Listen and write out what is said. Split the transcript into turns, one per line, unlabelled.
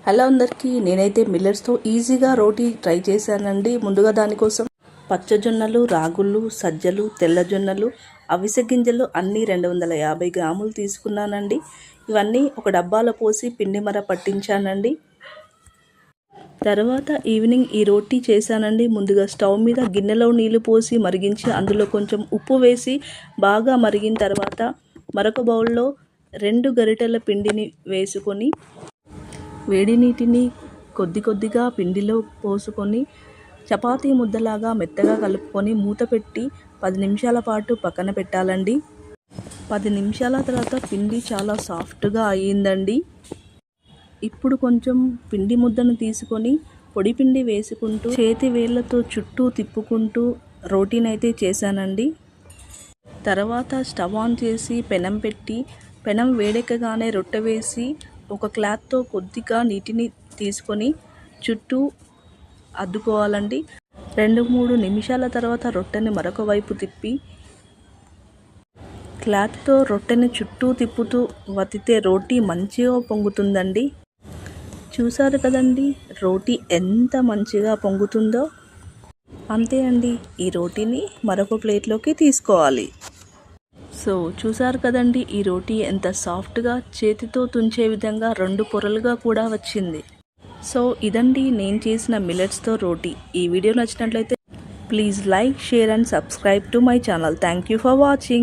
Hello అందరికీ, నేనైతే మిల్లెట్స్తో ఈజీగా రోటీ ట్రై చేశానండి. ముందుగా దానికోసం పచ్చజొన్నలు, రాగులు, సజ్జలు, తెల్లజొన్నలు, అవిసె గింజలు అన్నీ 250 గ్రాములు తీసుకున్నానండి. ఇవన్నీ ఒక డబ్బాలో పోసి పిండి మర పట్టించానండి. తర్వాత ఈవినింగ్ ఈ రోటీ చేశానండి. ముందుగా స్టవ్ మీద గిన్నెలో నీళ్లు పోసి మరిగించి అందులో కొంచెం ఉప్పు వేసి బాగా మరిగిన తర్వాత మరొక బౌల్లో 2 గరిటెల పిండిని వేసుకొని వేడి నీటిని కొద్ది కొద్దిగా పిండిలో పోసుకొని చపాతీ ముద్దలాగా మెత్తగా కలుపుకొని మూత పెట్టి 10 నిమిషాల పాటు పక్కన పెట్టాలండి. 10 నిమిషాల తర్వాత పిండి చాలా సాఫ్ట్గా అయ్యిందండి. ఇప్పుడు కొంచెం పిండి ముద్దను తీసుకొని పొడి పిండి వేసుకుంటూ చేతి వేళ్ళతో చుట్టూ తిప్పుకుంటూ రోటీనైతే చేశానండి. తర్వాత స్టవ్ ఆన్ చేసి పెనం పెట్టి పెనం వేడెక్కగానే రొట్టె వేసి ఒక క్లాత్తో కొద్దిగా నీటిని తీసుకొని చుట్టూ అద్దుకోవాలండి. 2-3 నిమిషాల తర్వాత రొట్టెని మరొక వైపు తిప్పి క్లాత్తో రొట్టెని చుట్టూ తిప్పుతూ వత్తితే రోటీ మంచిగా పొంగుతుందండి. చూసారు కదండి రోటీ ఎంత మంచిగా పొంగుతుందో. అంతే అండి, ఈ రోటీని మరొక ప్లేట్లోకి తీసుకోవాలి. సో చూసారు కదండి ఈ రోటీ ఎంత సాఫ్ట్గా చేతితో తుంచే విధంగా 2 పొరలుగా కూడా వచ్చింది. సో ఇదండి నేను చేసిన మిల్లెట్స్తో రోటీ. ఈ వీడియో నచ్చినట్లయితే please like, share and subscribe to my channel. Thank you for watching.